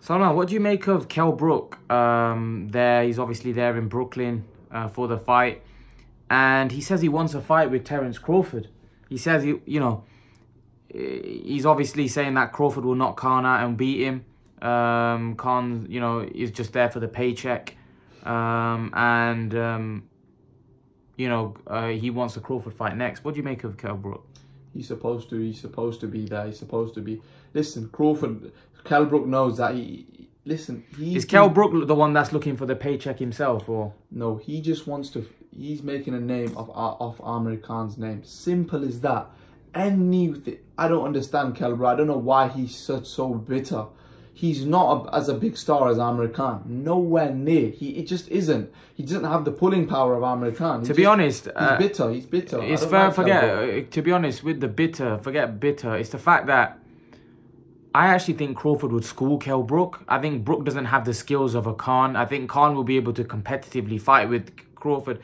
So now, what do you make of Kell Brook? He's obviously there in Brooklyn for the fight, and he says he wants a fight with Terence Crawford. He says he's obviously saying that Crawford will knock Khan out and beat him. Khan, is just there for the paycheck, he wants the Crawford fight next. What do you make of Kell Brook? He's supposed to be there. He's supposed to be. Listen, Kell Brook knows that is Kell Brook the one that's looking for the paycheck himself, or no? He just wants to. He's making a name off Amir Khan's name. Simple as that. Anything. I don't understand Kell Brook. I don't know why he's so bitter. He's not as a big star as Amir Khan. Nowhere near. It just isn't. He doesn't have the pulling power of Amir Khan. To be honest, he's bitter. He's bitter. It's fair. To be honest, with the bitter, forget bitter. It's the fact that I actually think Crawford would school Kell Brook. I think Brook doesn't have the skills of a Khan. I think Khan will be able to competitively fight with Crawford.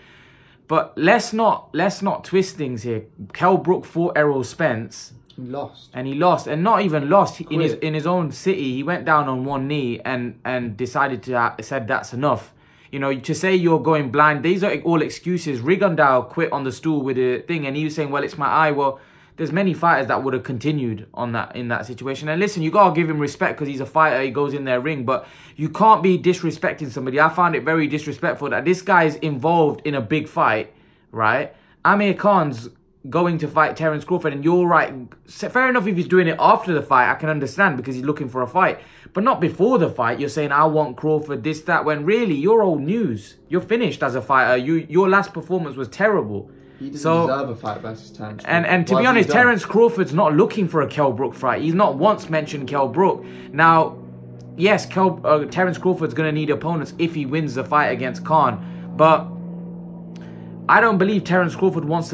But let's not twist things here. Kell Brook fought Errol Spence. He lost. And not even lost. In his own city, he went down on one knee and decided to said that's enough. To say you're going blind, these are all excuses. Rigondeaux quit on the stool with a thing, and he was saying, well, it's my eye. Well, there's many fighters that would have continued in that situation. And listen, you got to give him respect because he's a fighter. He goes in their ring. But you can't be disrespecting somebody. I found it very disrespectful that this guy's involved in a big fight, right? Amir Khan's going to fight Terence Crawford, and you're right. Fair enough if he's doing it after the fight. I can understand because he's looking for a fight. But not before the fight. You're saying, I want Crawford, this, that, when really you're old news. You're finished as a fighter. Your last performance was terrible. He doesn't deserve a fight versus Terence Crawford. And to be honest, Terence Crawford's not looking for a Kell Brook fight. He's not once mentioned Kell Brook. Now, yes, Terence Crawford's going to need opponents if he wins the fight against Khan. But I don't believe Terence Crawford would want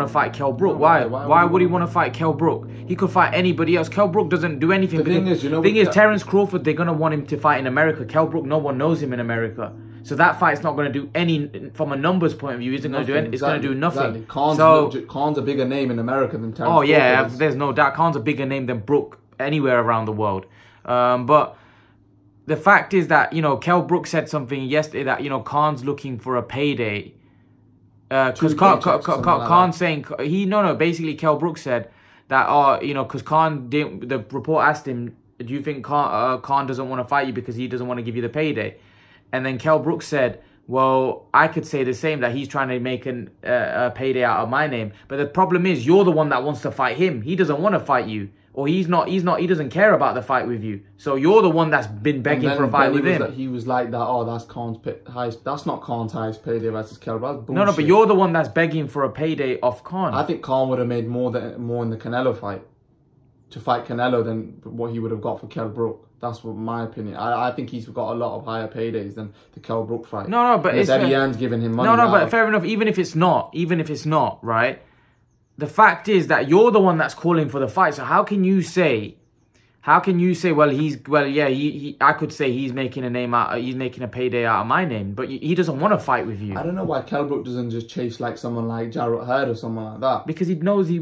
to fight Kell Brook. Why would he want to fight Kell Brook? He could fight anybody else. Kell Brook doesn't do anything. The thing is, Terence Crawford, they're going to want him to fight in America. Kell Brook, no one knows him in America. So that fight's not going to do any, from a numbers point of view, isn't going to do anything. It's going to do nothing. Exactly. Khan's a bigger name in America than Terence Crawford. Yeah, there's no doubt. Khan's a bigger name than Brook anywhere around the world. But the fact is that, Kell Brook said something yesterday that, Khan's looking for a payday. Because Khan's saying, basically Kell Brook said that, because Khan didn't, the report asked him, do you think Khan doesn't want to fight you because he doesn't want to give you the payday? And then Kell Brook said, well, I could say the same, that he's trying to make a payday out of my name. But the problem is, you're the one that wants to fight him. He doesn't want to fight you. Or he doesn't care about the fight with you. So you're the one that's been begging for a fight with him. He was like that, that's Khan's highest, that's not Khan's highest payday versus Kell Brook. No, but you're the one that's begging for a payday off Khan. I think Khan would have made more in the Canelo fight, to fight Canelo, than what he would have got for Kell Brook. That's what my opinion. I think he's got a lot of higher paydays than the Kell Brook fight. No, but it's Eddie Hearn's giving him money. No, but fair enough. Even if it's not, right? The fact is that you're the one that's calling for the fight. So how can you say, I could say he's making a name out, he's making a payday out of my name, but he doesn't want to fight with you. I don't know why Kell Brook doesn't just chase like someone like Jarrett Hurd or someone like that. Because he knows he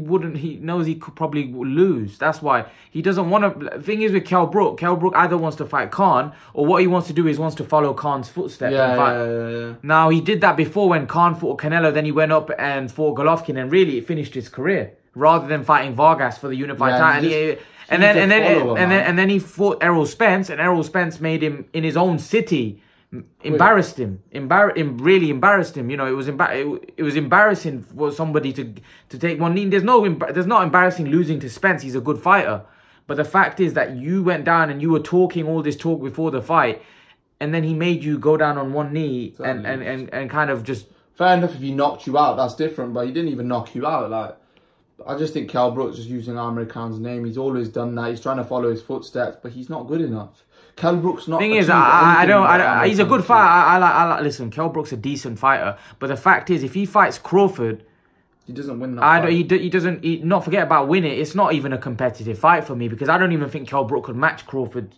could probably lose. That's why he doesn't want to. The thing is with Kell Brook either wants to fight Khan, or what he wants to do is wants to follow Khan's footsteps. Yeah. Now, he did that before when Khan fought Canelo, then he went up and fought Golovkin, and really it finished his career, rather than fighting Vargas for the unified title. And then he fought Errol Spence, and Errol Spence made him in his own city, embarrassed him. Really embarrassed him. It was embarrassing for somebody to take one knee. There's not embarrassing losing to Spence. He's a good fighter. But the fact is that you went down and you were talking all this talk before the fight, and then he made you go down on one knee and kind of just. Fair enough if he knocked you out, that's different. But he didn't even knock you out, like. I just think Kell Brook's just using Amir Khan's name. He's always done that. He's trying to follow his footsteps, but he's not good enough. Kell Brook's not. Thing is, he's a good fighter. Listen, Kell Brook's a decent fighter, but the fact is, if he fights Crawford, he doesn't win that fight. He doesn't. Not forget about winning. It's not even a competitive fight for me because I don't even think Kell Brook could match Crawford's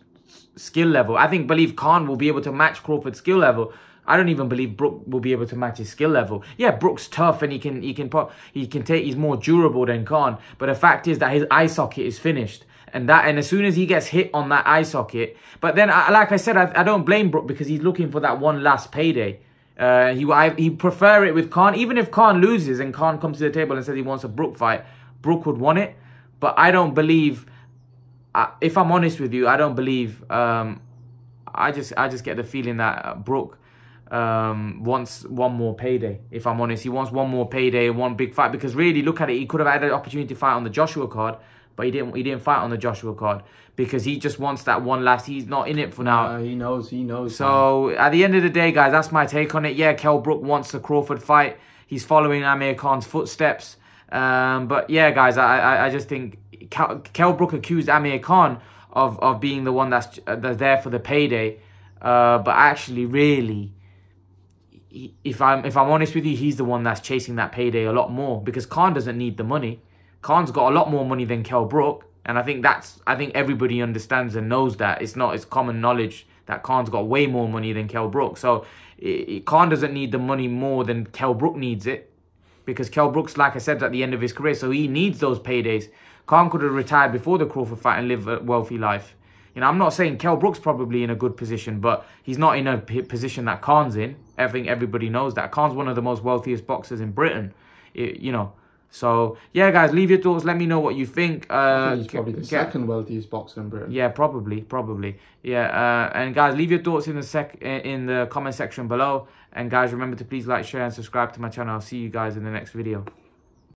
skill level. I believe Khan will be able to match Crawford's skill level. I don't even believe Brook will be able to match his skill level. Yeah, Brook's tough and he's more durable than Khan. But the fact is that his eye socket is finished. And as soon as he gets hit on that eye socket, but then like I said, I don't blame Brook because he's looking for that one last payday. He prefer it with Khan. Even if Khan loses and Khan comes to the table and says he wants a Brook fight, Brook would want it. But I don't believe, if I'm honest with you, I don't believe, I just get the feeling that Brook wants one more payday. If I'm honest, he wants one more payday, one big fight, because really, look at it, he could have had an opportunity to fight on the Joshua card, but he didn't fight on the Joshua card because he just wants that one last. He's not in it for now. He knows. So man, at the end of the day, guys, that's my take on it. Yeah, Kell Brook wants the Crawford fight. He's following Amir Khan's footsteps. But yeah, guys, I just think Kell Brook accused Amir Khan of being the one that's there for the payday. But actually, really, if I'm honest with you, he's the one that's chasing that payday a lot more because Khan doesn't need the money. Khan's got a lot more money than Kell Brook, and I think everybody understands and knows that. It's common knowledge that Khan's got way more money than Kell Brook. So Khan doesn't need the money more than Kell Brook needs it, because Kell Brook's, like I said, at the end of his career, so he needs those paydays. Khan could have retired before the Crawford fight and live a wealthy life. You know, I'm not saying Kell Brook's probably in a good position, but he's not in a position that Khan's in. I think everybody knows that. Khan's one of the most wealthiest boxers in Britain, you know. So, yeah, guys, leave your thoughts. Let me know what you think. I think he's probably the second wealthiest boxer in Britain. Yeah, probably. Yeah, and guys, leave your thoughts in the comment section below. And guys, remember to please like, share, and subscribe to my channel. I'll see you guys in the next video.